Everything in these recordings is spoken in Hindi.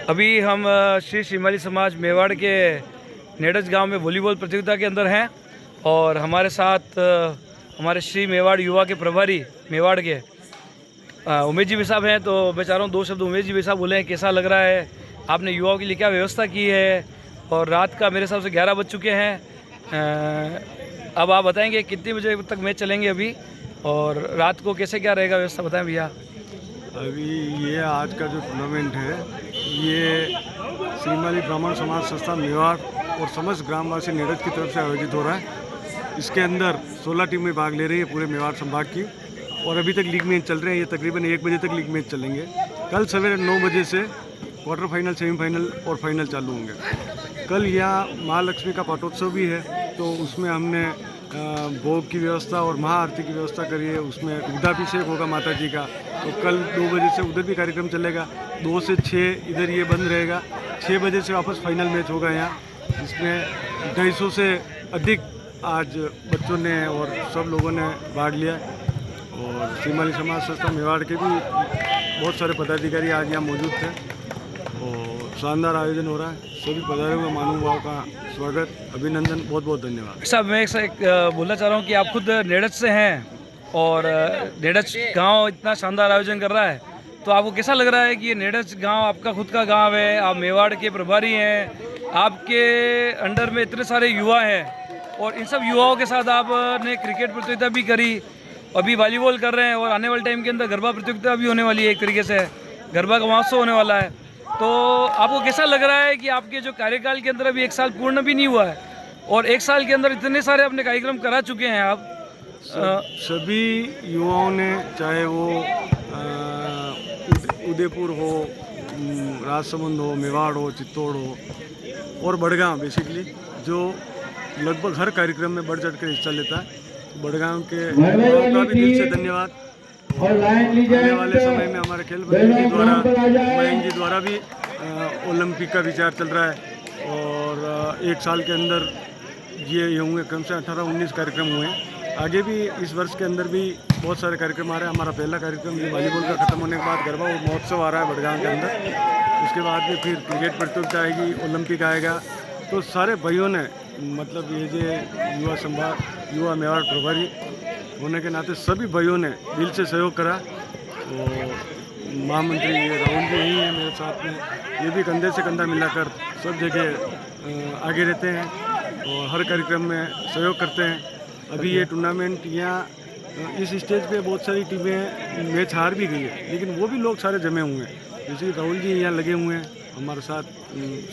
अभी हम श्री शिमाली समाज मेवाड़ के नेडज गांव में वॉलीबॉल प्रतियोगिता के अंदर हैं और हमारे साथ हमारे श्री मेवाड़ युवा के प्रभारी मेवाड़ के उमेश जी भी साहब हैं। तो मैं चाह रहा हूँ दो शब्द उमेश जी भी साहब बोले, कैसा लग रहा है, आपने युवाओं के लिए क्या व्यवस्था की है? और रात का मेरे हिसाब से 11 बज चुके हैं। अब आप बताएंगे कितने बजे तक मैच चलेंगे अभी, और रात को कैसे क्या रहेगा व्यवस्था, बताएं भैया। अभी ये आज का जो टूर्नामेंट है ये शिमाली ब्राह्मण समाज संस्था मेवाड़ और समस्त ग्रामवासी नेडज की तरफ से आयोजित हो रहा है। इसके अंदर 16 टीमें भाग ले रही है पूरे मेवाड़ संभाग की, और अभी तक लीग मैच चल रहे हैं। ये तकरीबन 1 बजे तक लीग मैच चलेंगे। कल सवेरे 9 बजे से क्वार्टर फाइनल, सेमीफाइनल और फाइनल चालू होंगे। कल यहाँ महालक्ष्मी का पाटोत्सव भी है, तो उसमें हमने भोग की व्यवस्था और महाआरती की व्यवस्था करी है। उसमें रुद्राभिषेक होगा माता जी का, तो कल 2 बजे से उधर भी कार्यक्रम चलेगा। 2 से 6 इधर ये बंद रहेगा। 6 बजे से वापस फाइनल मैच होगा यहाँ, जिसमें 250 से अधिक आज बच्चों ने और सब लोगों ने भाग लिया। और शिमाली समाज संस्था मेवाड़ के भी बहुत सारे पदाधिकारी आज यहाँ मौजूद थे और शानदार आयोजन हो रहा है। सभी पधारे हुए महानुभावों का स्वागत, अभिनंदन, बहुत बहुत धन्यवाद। साहब मैं एक बोलना चाह रहा हूँ कि आप खुद नेडज से हैं और नेडज गांव इतना शानदार आयोजन कर रहा है, तो आपको कैसा लग रहा है कि ये नेडज गांव आपका खुद का गांव है, आप मेवाड़ के प्रभारी हैं, आपके अंडर में इतने सारे युवा हैं और इन सब युवाओं के साथ आपने क्रिकेट प्रतियोगिता भी करी, अभी वॉलीबॉल कर रहे हैं और आने वाले टाइम के अंदर गरबा प्रतियोगिता भी होने वाली है। एक तरीके से गरबा का महोत्सव होने वाला है, तो आपको कैसा लग रहा है कि आपके जो कार्यकाल के अंदर अभी 1 साल पूर्ण भी नहीं हुआ है और 1 साल के अंदर इतने सारे अपने कार्यक्रम करा चुके हैं आप? सभी युवाओं ने, चाहे वो उदयपुर हो, राजसमंद हो, मेवाड़ हो, चित्तौड़ हो और बड़गांव, बेसिकली जो लगभग हर कार्यक्रम में बढ़ चढ़ कर हिस्सा लेता है, बड़गांव के युवाओं का भी दिल से धन्यवाद। आने वाले समय में हमारे खेल मंत्री जी द्वारा, मयंक जी द्वारा भी ओलंपिक का विचार चल रहा है और 1 साल के अंदर ये हुए कम से 18-19 कार्यक्रम हुए हैं। आगे भी इस वर्ष के अंदर भी बहुत सारे कार्यक्रम आ रहे हैं। हमारा पहला कार्यक्रम ये वॉलीबॉल का खत्म होने के बाद गरबा महोत्सव आ रहा है बड़गांव के अंदर। उसके बाद में फिर क्रिकेट प्रतियोगिता आएगी, ओलंपिक आएगा। तो सारे भाइयों ने, मतलब ये जो युवा मेवाड़ प्रभारी होने के नाते सभी भाइयों ने दिल से सहयोग करा। तो महामंत्री राहुल जी यही हैं मेरे साथ में, ये भी कंधे से कंधा मिलाकर सब जगह आगे रहते हैं और हर कार्यक्रम में सहयोग करते हैं। अभी ये टूर्नामेंट यहाँ इस स्टेज पे बहुत सारी टीमें मैच हार भी गई है, लेकिन वो भी लोग सारे जमे हुए हैं। जैसे राहुल जी यहाँ लगे हुए हैं हमारे साथ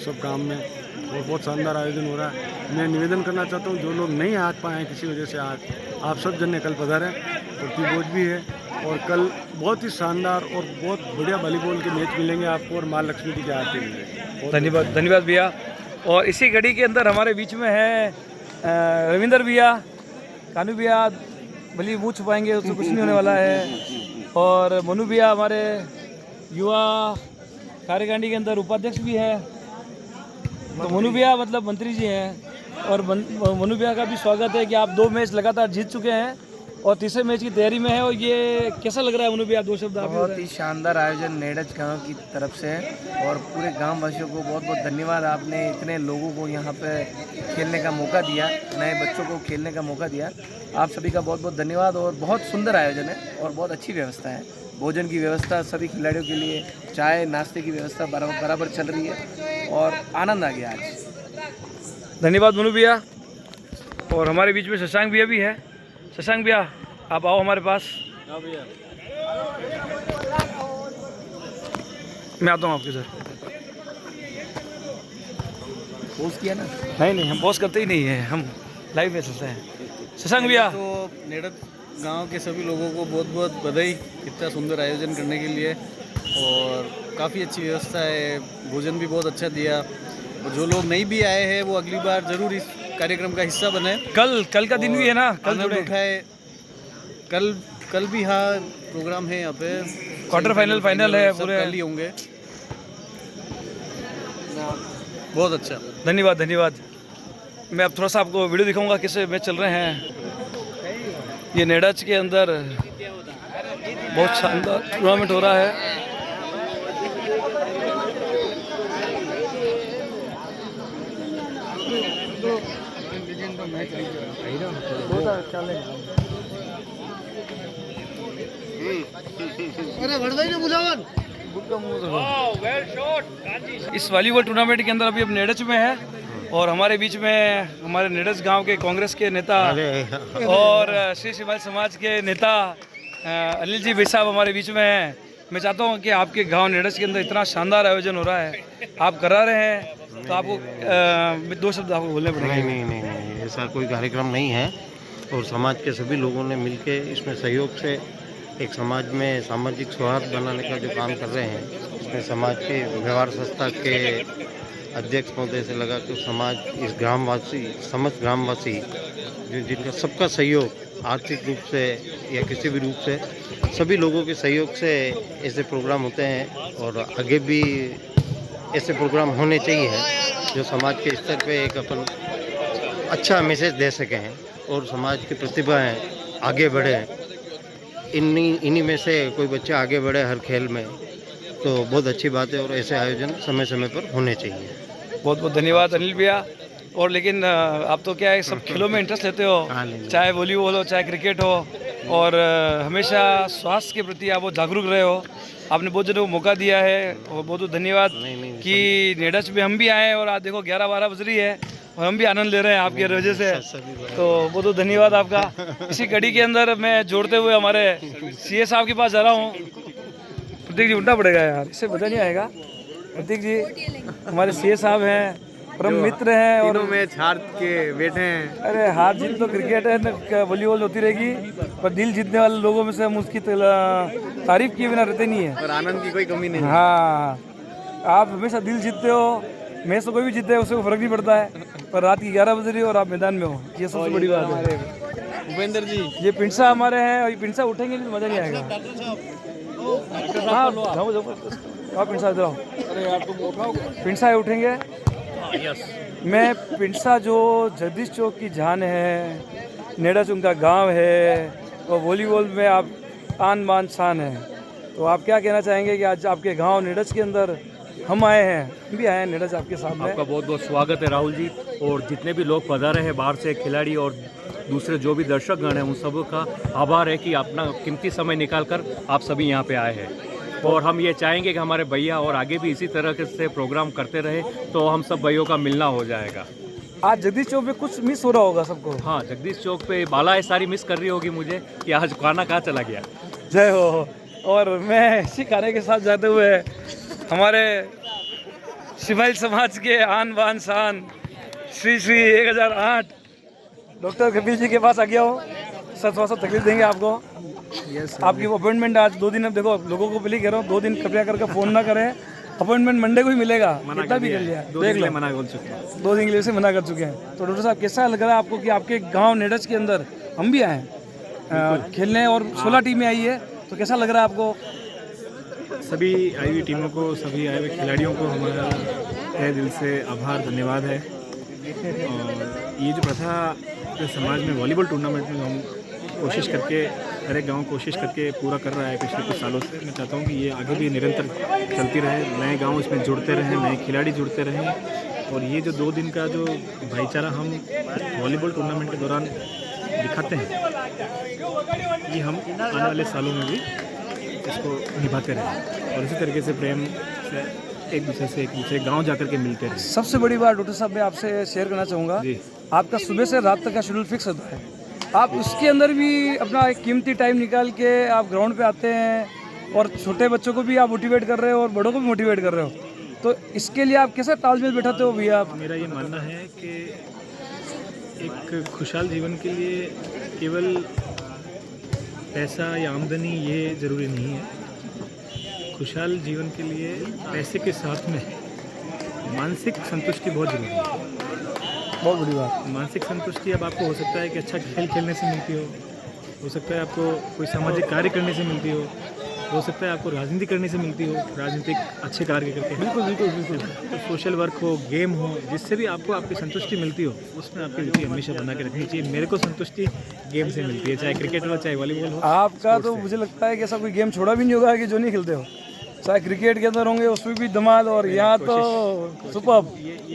सब काम में, और बहुत शानदार आयोजन हो रहा है। मैं निवेदन करना चाहता हूँ, जो लोग नहीं आ पाए हैं किसी वजह से, आज आप सब जन ने कल पधारें। प्रतिभोज भी है और कल बहुत ही शानदार और बहुत बढ़िया वॉलीबॉल के मैच मिलेंगे आपको और माँ लक्ष्मी जी के आरती मिलेंगे। धन्यवाद, धन्यवाद भैया। और इसी घड़ी के अंदर हमारे बीच में है रविंदर भैया, कानू भैया, भले मुँह छुपाएंगे उससे कुछ नहीं होने वाला है, और मनु भैया हमारे युवा कार्यकारिणी के अंदर उपाध्यक्ष भी है। तो मनु भैया मतलब मंत्री जी हैं, और मनु भैया का भी स्वागत है कि आप 2 मैच लगातार जीत चुके हैं और तीसरे मैच की तैयारी में है। और ये कैसा लग रहा है मनु भैया, 2 शब्द आप? बहुत ही शानदार आयोजन नेडज गांव की तरफ से है और पूरे गांव वासियों को बहुत बहुत धन्यवाद। आपने इतने लोगों को यहाँ पे खेलने का मौका दिया, नए बच्चों को खेलने का मौका दिया। आप सभी का बहुत बहुत धन्यवाद। और बहुत सुंदर आयोजन है और बहुत अच्छी व्यवस्था है। भोजन की व्यवस्था सभी खिलाड़ियों के लिए, चाय नाश्ते की व्यवस्था बराबर चल रही है और आनंद आ गया आज। धन्यवाद मनु भैया। और हमारे बीच में शशांक भैया भी है। शशांक भैया आप आओ हमारे पास। भैया मैं आता हूँ आपके सर। पोस्ट किया ना? नहीं, हम पोस्ट करते ही नहीं है, हम लाइव में चलते हैं। शशांक भैया, तो नेडज गांव के सभी लोगों को बहुत बहुत बधाई इतना सुंदर आयोजन करने के लिए, और काफ़ी अच्छी व्यवस्था है। भोजन भी बहुत अच्छा दिया, और जो लोग नहीं भी आए हैं वो अगली बार ज़रूर इस कार्यक्रम का हिस्सा बने। कल का दिन भी है ना, कल आनंद उठाए। कल भी हाँ प्रोग्राम है यहाँ पे, क्वार्टर फाइनल है, पूरे कल ही होंगे। बहुत अच्छा, धन्यवाद। मैं अब थोड़ा सा आपको वीडियो दिखाऊंगा कैसे मैच चल रहे हैं। ये नेडज के अंदर बहुत शानदार टूर्नामेंट हो रहा है। इस वॉलीबॉल टूर्नामेंट के अंदर अभी अब नेड़च में है और हमारे बीच में हमारे नेड़च गांव के कांग्रेस के नेता और श्री शिवाल समाज के नेता अनिल जी भाई साहब हमारे बीच में हैं। मैं चाहता हूं कि आपके गांव नेड़च के अंदर इतना शानदार आयोजन हो रहा है, आप करा रहे हैं, तो आपको दो शब्द आपको बोलने पड़ेंगे। नहीं, ऐसा कोई कार्यक्रम नहीं है और समाज के सभी लोगों ने मिलके इसमें सहयोग से एक समाज में सामाजिक सौहार्द बनाने का जो काम कर रहे हैं, इसमें समाज के व्यवहार संस्था के अध्यक्ष महोदय से लगा कि समाज इस ग्रामवासी समस्त ग्रामवासी जिनका सबका सहयोग आर्थिक रूप से या किसी भी रूप से सभी लोगों के सहयोग से ऐसे प्रोग्राम होते हैं और आगे भी ऐसे प्रोग्राम होने चाहिए जो समाज के स्तर पे एक अपन अच्छा मैसेज दे सकें और समाज की प्रतिभाएं आगे बढ़े। इन्हीं में से कोई बच्चा आगे बढ़े हर खेल में तो बहुत अच्छी बात है और ऐसे आयोजन समय समय पर होने चाहिए। बहुत बहुत धन्यवाद अनिल भैया। और लेकिन आप तो क्या है सब खेलों में इंटरेस्ट लेते हो, चाहे वॉलीबॉल हो चाहे क्रिकेट हो, और हमेशा स्वास्थ्य के प्रति आप वो जागरूक रहे हो। आपने बहुत जनों को मौका दिया है और बहुत बहुत धन्यवाद कि नेड़च में हम भी आए और आज देखो 11-12 बज रही है और हम भी आनंद ले रहे हैं आपकी वजह से, तो बहुत बहुत धन्यवाद आपका। इसी कड़ी के अंदर मैं जोड़ते हुए हमारे सीए साहब के पास जा रहा हूँ। प्रतीक जी उल्टा पड़ेगा यार, इससे मजा नहीं आएगा। प्रतीक जी हमारे सीए साहब हैं, परम मित्र हैं और मैच हार के बैठे हैं। अरे हार जीत तो क्रिकेट है न, वॉलीबॉल होती रहेगी, पर दिल जीतने वाले लोगों में से हम उसकी तारीफ किए बिना रहते नहीं है और आनंद की कोई कमी नहीं। हाँ, आप हमेशा दिल जीतते हो, मैच तो कोई भी जीते उससे कोई फर्क नहीं पड़ता है, पर रात की 11 बज रही हो और आप मैदान में हो, ये सबसे बड़ी बात है। भूपेंद्र जी ये पिंसा हमारे हैं और ये पिंसा उठेंगे नहीं तो मजा नहीं आएगा। हाँ जाओ पिंसा इधर आओ, पिंसा उठेंगे। मैं पिंसा जो जगदीश चौक की जान है, नेड़च उनका गांव है और वॉलीबॉल में आप आन बान शान है, तो आप क्या कहना चाहेंगे कि आज आपके गांव नेड़च के अंदर हम आए हैं, हम भी आए हैं नेड़च आपके सामने। आपका बहुत बहुत स्वागत है राहुल जी, और जितने भी लोग पधारे हैं बाहर से खिलाड़ी और दूसरे जो भी दर्शकगण हैं उन सब का आभार है कि अपना कीमती समय निकाल कर आप सभी यहाँ पे आए हैं। और हम ये चाहेंगे कि हमारे भैया और आगे भी इसी तरह से प्रोग्राम करते रहे तो हम सब भाइयों का मिलना हो जाएगा। आज जगदीश चौक पे कुछ मिस हो रहा होगा सबको। हाँ, जगदीश चौक पे बाला है सारी मिस कर रही होगी मुझे कि आज खाना कहाँ चला गया। जय हो। और मैं इसी खाने के साथ जाते हुए हमारे शिवाल समाज के आन बान शान श्री 1008 डॉक्टर कपिल जी के पास आ गया हूँ। सर थोड़ा सा तकलीफ देंगे आपको। आपकी अपॉइंटमेंट आज 2 दिन, अब देखो लोगों को पहले कह रहा हूँ 2 दिन कृपया करके फ़ोन ना करें, अपॉइंटमेंट मंडे को ही मिलेगा, कितना भी कर लिया देख लो, मना कर चुके हैं 2 दिन के लिए से मना कर चुके हैं। तो डॉक्टर साहब कैसा लग रहा है आपको कि आपके गांव नेड़च के अंदर हम भी आए हैं खेलने और 16 टीमें आई है, तो कैसा लग रहा है आपको? सभी आई हुई टीमों को, सभी आए हुए खिलाड़ियों को हमारा तहे दिल से आभार धन्यवाद है। और ये जो प्रथा जो समाज में वॉलीबॉल टूर्नामेंट में हम कोशिश करके हर एक गाँव कोशिश करके पूरा कर रहा है पिछले कुछ सालों से, मैं चाहता हूँ कि ये आगे भी निरंतर चलती रहे, नए गांव इसमें जुड़ते रहें, नए खिलाड़ी जुड़ते रहें। और ये जो 2 दिन का जो भाईचारा हम वॉलीबॉल टूर्नामेंट के दौरान दिखाते हैं, ये हम आने वाले सालों में भी इसको निभाते रहें और इसी तरीके से प्रेम से एक दूसरे गांव जाकर के मिलते रहें। सबसे बड़ी बात डॉक्टर साहब मैं आपसे शेयर करना चाहूँगा, आपका सुबह से रात तक का शेड्यूल फिक्स होता है, आप उसके अंदर भी अपना एक कीमती टाइम निकाल के आप ग्राउंड पे आते हैं और छोटे बच्चों को भी आप मोटिवेट कर रहे हो और बड़ों को भी मोटिवेट कर रहे हो, तो इसके लिए आप कैसे तालमेल बैठाते हो भैया आप? मेरा ये मानना है कि एक खुशहाल जीवन के लिए केवल पैसा या आमदनी ये ज़रूरी नहीं है। खुशहाल जीवन के लिए पैसे के साथ में मानसिक संतुष्टि बहुत ज़रूरी है। बहुत बड़ी बात। मानसिक संतुष्टि अब आपको हो सकता है कि अच्छा खेल खेलने से मिलती हो सकता है आपको कोई सामाजिक कार्य करने से मिलती हो सकता है आपको राजनीति करने से मिलती हो, राजनीतिक अच्छे कार्य करके। बिल्कुल। तो सोशल वर्क हो, गेम हो, जिससे भी आपको आपकी संतुष्टि मिलती हो, उसमें आपकी रुचि हमेशा बना के रखनी चाहिए। मेरे को संतुष्टि गेम से मिलती है, चाहे क्रिकेट हो चाहे वॉलीबॉल हो। आपका तो मुझे लगता है कि ऐसा कोई गेम छोड़ा भी नहीं होगा कि जो नहीं खेलते हो, चाहे क्रिकेट के अंदर होंगे उसमें भी धमाल, और यहाँ तो सुपर्ब।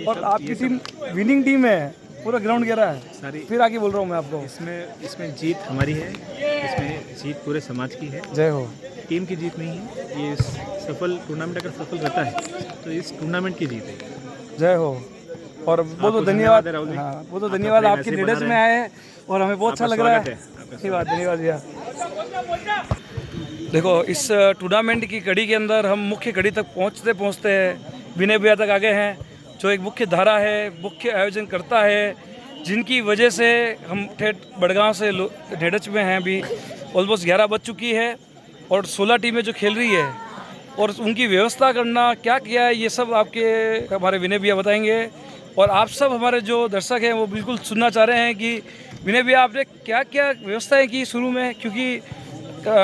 और आपकी टीम विनिंग टीम है, पूरा ग्राउंड घेरा है। सारी फिर आगे बोल रहा हूँ मैं आपको, इसमें जीत हमारी है, इसमें जीत पूरे समाज की है, जय हो। टीम की जीत नहीं है। ये सफल टूर्नामेंट अगर सफल रहता है तो इस टूर्नामेंट की जीत है। जय हो। और बहुत बहुत आपको धन्यवाद। धन्यवाद है राहुल जी। हाँ, बहुत बहुत आपका धन्यवाद। प्रेम आपकी ऐसे नीडज बना में आए हैं और हमें बहुत अच्छा आपका लग रहा स्वागत है। है। आपका धन्यवाद, धन्यवाद भैया। देखो, इस टूर्नामेंट की कड़ी के अंदर हम मुख्य कड़ी तक पहुंचते पहुंचते विनय भैया तक आ गए हैं, जो एक मुख्य धारा है, मुख्य आयोजन करता है, जिनकी वजह से हम ठेठ बड़गांव से ढेड़च में हैं। अभी ऑलमोस्ट 11 बज चुकी है और 16 टीमें जो खेल रही है और उनकी व्यवस्था करना क्या किया है, ये सब आपके हमारे विनय भैया बताएंगे। और आप सब हमारे जो दर्शक हैं वो बिल्कुल सुनना चाह रहे हैं कि विनय भैया आपने क्या क्या व्यवस्थाएं की शुरू में, क्योंकि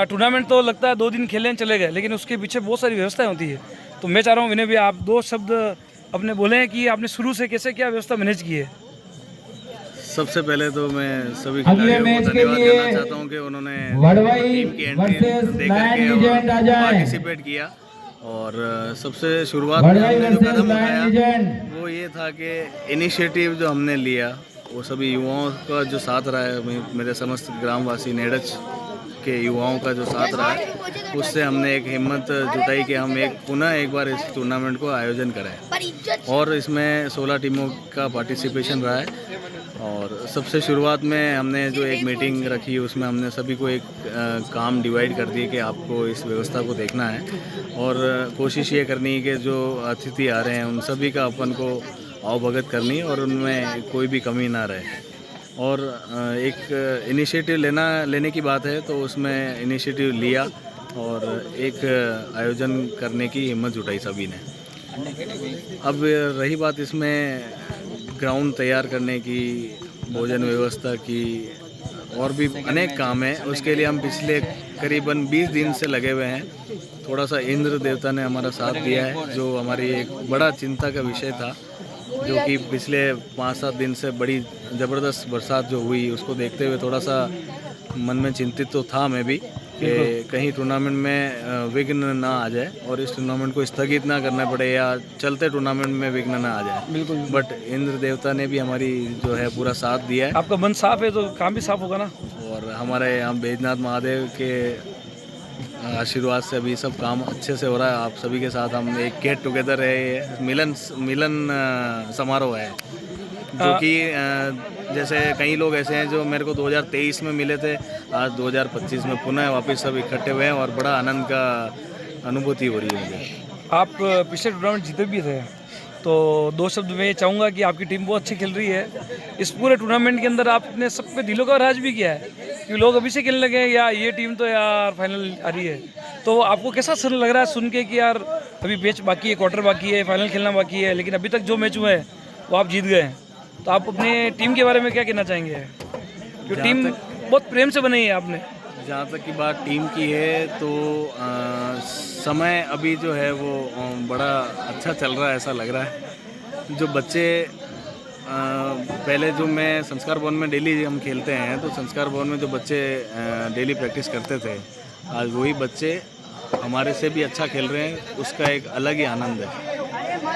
टूर्नामेंट तो लगता है 2 दिन खेलने चले गए, लेकिन उसके पीछे बहुत सारी व्यवस्थाएं होती है। तो मैं चाह रहा हूँ विनय भैया आप 2 शब्द अपने बोले हैं कि आपने शुरू से कैसे क्या व्यवस्था मैनेज की है। सबसे पहले तो मैं सभी खिलाड़ियों को धन्यवाद देना चाहता हूं कि उन्होंने टीम की एंट्री देकर के और पार्टिसिपेट किया। और सबसे शुरुआत में हमने जो कदम उठाया वो ये था कि इनिशिएटिव जो हमने लिया वो सभी युवाओं का जो साथ रहा है, मेरे समस्त ग्रामवासी नेड़च के युवाओं का जो साथ रहा है, उससे हमने एक हिम्मत जुटाई कि हम पुनः एक बार इस टूर्नामेंट को आयोजन करें। और इसमें 16 टीमों का पार्टिसिपेशन रहा है। और सबसे शुरुआत में हमने जो एक मीटिंग रखी उसमें हमने सभी को एक काम डिवाइड कर दिए कि आपको इस व्यवस्था को देखना है और कोशिश ये करनी है कि जो अतिथि आ रहे हैं उन सभी का अपन को अवगत करनी और उनमें कोई भी कमी ना रहे। और एक इनिशिएटिव लेने की बात है तो उसमें इनिशिएटिव लिया और एक आयोजन करने की हिम्मत जुटाई सभी ने। अब रही बात इसमें ग्राउंड तैयार करने की, भोजन व्यवस्था की और भी अनेक काम हैं, उसके लिए हम पिछले करीबन 20 दिन से लगे हुए हैं। थोड़ा सा इंद्र देवता ने हमारा साथ दिया है, जो हमारी एक बड़ा चिंता का विषय था, जो कि पिछले 5-7 दिन से बड़ी ज़बरदस्त बरसात जो हुई उसको देखते हुए थोड़ा सा मन में चिंतित तो था मैं भी कि कहीं टूर्नामेंट में विघ्न ना आ जाए और इस टूर्नामेंट को स्थगित ना करना पड़े या चलते टूर्नामेंट में विघ्न ना आ जाए। बिल्कुल। बट इंद्र देवता ने भी हमारी जो है पूरा साथ दिया है। आपका मन साफ है तो काम भी साफ होगा ना। और हमारे यहाँ बैजनाथ महादेव के आशीर्वाद से अभी सब काम अच्छे से हो रहा है। आप सभी के साथ हम एक गेट टुगेदर है, मिलन समारोह है, जो कि जैसे कई लोग ऐसे हैं जो मेरे को 2023 में मिले थे, आज 2025 में पुनः वापस सब इकट्ठे हुए हैं और बड़ा आनंद का अनुभूति हो रही है मुझे। आप पिछले टूर्नामेंट जीते भी थे, तो 2 शब्द में ये चाहूँगा कि आपकी टीम बहुत अच्छी खेल रही है। इस पूरे टूर्नामेंट के अंदर आपने सबके दिलों का राज भी किया है, क्योंकि लोग अभी से खेलने लगे हैं यार ये टीम तो यार फाइनल आ रही है। तो आपको कैसा लग रहा है सुन के कि यार अभी मैच बाकी है, क्वार्टर बाकी है, फाइनल खेलना बाकी है, लेकिन अभी तक जो मैच हुए हैं वो आप जीत गए हैं। तो आप अपने टीम के बारे में क्या कहना चाहेंगे? जो टीम बहुत प्रेम से बनाई है आपने। जहाँ तक की बात टीम की है तो समय अभी जो है वो बड़ा अच्छा चल रहा है, ऐसा लग रहा है। जो बच्चे पहले जो मैं संस्कार भवन में डेली हम खेलते हैं, तो संस्कार भवन में जो बच्चे डेली प्रैक्टिस करते थे, आज वही बच्चे हमारे से भी अच्छा खेल रहे हैं, उसका एक अलग ही आनंद है।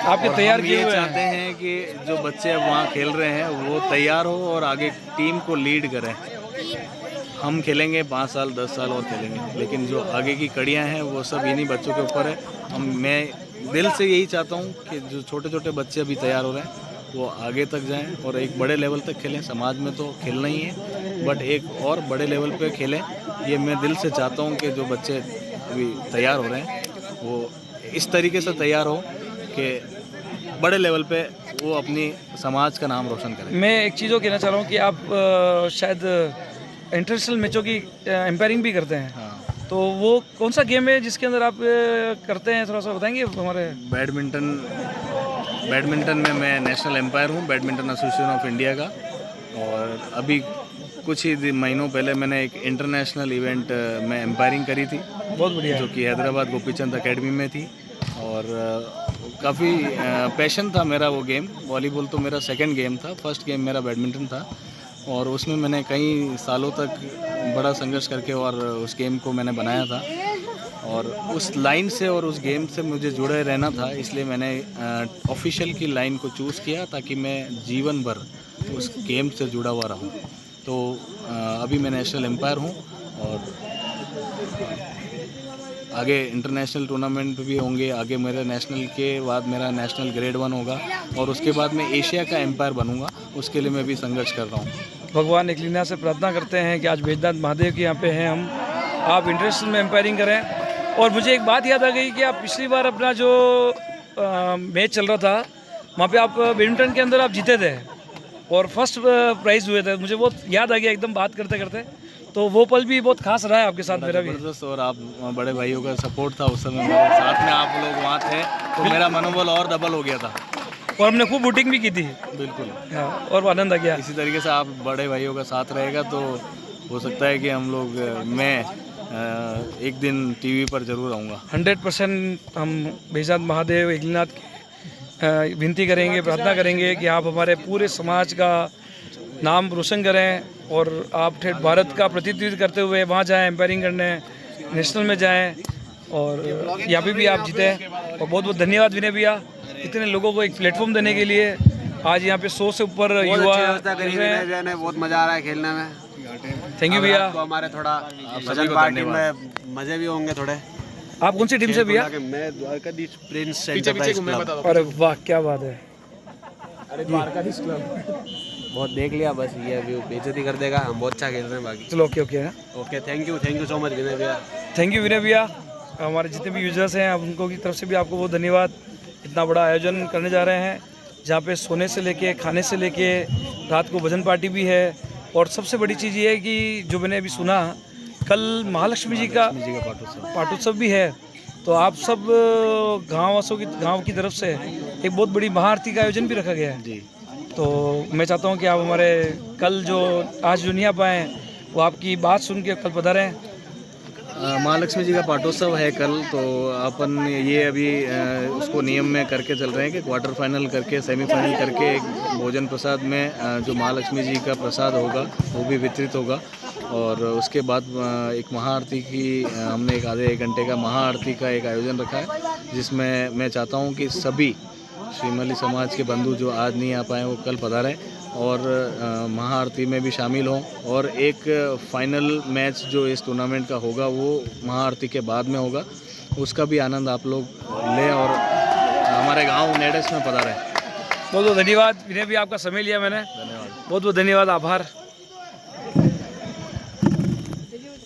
आपके तैयार किए हुए चाहते हैं कि जो बच्चे अब वहाँ खेल रहे हैं वो तैयार हो और आगे टीम को लीड करें। हम खेलेंगे 5 साल 10 साल और खेलेंगे, लेकिन जो आगे की कड़ियाँ हैं वो सब इन्हीं बच्चों के ऊपर है। मैं दिल से यही चाहता हूँ कि जो छोटे छोटे बच्चे अभी तैयार हो रहे हैं वो आगे तक जाएं और एक बड़े लेवल तक खेलें। समाज में तो खेलना ही है, बट एक और बड़े लेवल पे खेलें। ये मैं दिल से चाहता हूँ कि जो बच्चे अभी तैयार हो रहे हैं वो इस तरीके से तैयार हो कि बड़े लेवल पे वो अपनी समाज का नाम रोशन करें। मैं एक चीज़ और कहना चाह रहा हूँ कि आप शायद इंटरनेशनल मैचों की एम्पायरिंग भी करते हैं। हाँ, तो वो कौन सा गेम है जिसके अंदर आप करते हैं, थोड़ा सा बताएंगे हमारे? बैडमिंटन में मैं नेशनल एम्पायर हूँ, बैडमिंटन एसोसिएशन ऑफ इंडिया का। और अभी कुछ ही महीनों पहले मैंने एक इंटरनेशनल इवेंट में एम्पायरिंग करी थी, बहुत बढ़िया, जो कि हैदराबाद गोपीचंद एकेडमी में थी। और काफ़ी पैशन था मेरा वो गेम। वॉलीबॉल तो मेरा सेकंड गेम था, फर्स्ट गेम मेरा बैडमिंटन था। और उसमें मैंने कई सालों तक बड़ा संघर्ष करके और उस गेम को मैंने बनाया था। और उस लाइन से और उस गेम से मुझे जुड़े रहना था, इसलिए मैंने ऑफिशियल की लाइन को चूज़ किया ताकि मैं जीवन भर उस गेम से जुड़ा हुआ रहूं। तो अभी मैं नेशनल एम्पायर हूं और आगे इंटरनेशनल टूर्नामेंट भी होंगे। आगे मेरे नेशनल के बाद मेरा नेशनल ग्रेड 1 होगा और उसके बाद मैं एशिया का एम्पायर बनूंगा। उसके लिए मैं भी संघर्ष कर रहा हूँ। भगवान एकलीना से प्रार्थना करते हैं कि आज बैजनाथ महादेव के यहाँ पे हैं हम, आप इंटरनेशनल में एम्पायरिंग करें। और मुझे एक बात याद आ गई कि आप पिछली बार अपना जो मैच चल रहा था वहाँ पे आप बैडमिंटन के अंदर आप जीते थे और फर्स्ट प्राइज़ हुए थे। मुझे बहुत याद आ गया एकदम बात करते करते, तो वो पल भी बहुत खास रहा है आपके साथ मेरा भी। ज़बरदस्त, और आप बड़े भाइयों का सपोर्ट था उस समय, मेरे साथ में आप लोग वहाँ थे तो मेरा मनोबल और डबल हो गया था। और हमने खूब वोटिंग भी की थी। बिल्कुल, हाँ, और आनंद आ गया। इसी तरीके से आप बड़े भाइयों का साथ रहेगा तो हो सकता है कि हम लोग मैं एक दिन टीवी पर जरूर आऊँगा। 100% हम बैजनाथ महादेव एकलीनाथ की विनती करेंगे, प्रार्थना करेंगे कि आप हमारे पूरे समाज का नाम रोशन करें और आप ठेठ भारत का प्रतिनिधित्व करते हुए वहाँ जाएं, एम्पायरिंग करने, नेशनल में जाएं और यहाँ पे भी आप जीतें। और बहुत बहुत धन्यवाद विनय भैया, इतने लोगों को एक प्लेटफॉर्म देने के लिए। आज यहाँ पे 100 से ऊपर युवा ने बहुत मजा आ रहा है खेलने में। थैंक यू भैया। तो हमारे थोड़ा भजन पार्टी में मजे भी होंगे थोड़े। आप कौन सी टीम से भैया? मैं द्वारकाधीश प्रिंस एंटरप्राइज क्लब। अरे वाह, क्या बात है। बहुत देख लिया, बस ये अभी बेइज्जती कर देगा। हम बहुत अच्छा खेल रहे हैं बाकी। चलो okay okay okay, thank you so much Vinay भैया। थैंक यू विनय भैया। हमारे जितने भी यूजर्स हैं उनको की तरफ से भी आपको बहुत धन्यवाद। इतना बड़ा आयोजन करने जा रहे हैं जहाँ पे सोने से लेके, खाने से लेके, रात को भजन पार्टी भी है। और सबसे बड़ी चीज़ ये है कि जो मैंने अभी सुना, कल महालक्ष्मी जी का पाठोत्सव भी है। तो आप सब गाँव की तरफ से एक बहुत बड़ी महाआरती का आयोजन भी रखा गया है जी। तो मैं चाहता हूँ कि आप हमारे कल जो आज जो नहीं आ पाए वो आपकी बात सुन के कल पधारें। महालक्ष्मी जी का पाठोत्सव है कल, तो अपन ये अभी उसको नियम में करके चल रहे हैं कि क्वार्टर फाइनल करके, सेमीफाइनल करके एक भोजन प्रसाद में जो महालक्ष्मी जी का प्रसाद होगा वो भी वितरित होगा। और उसके बाद एक महाआरती की हमने एक आधे 1 घंटे का महाआरती का एक आयोजन रखा है, जिसमें मैं चाहता हूँ कि सभी श्रीमली समाज के बंधु जो आज नहीं आ पाए वो कल पधारें और महाआरती में भी शामिल हों। और एक फाइनल मैच जो इस टूर्नामेंट का होगा वो महाआरती के बाद में होगा, उसका भी आनंद आप लोग लें और हमारे गांव नेडस में पधारें। बहुत बहुत धन्यवाद विनय भी, आपका समय लिया मैंने। धन्यवाद, बहुत बहुत धन्यवाद, आभार।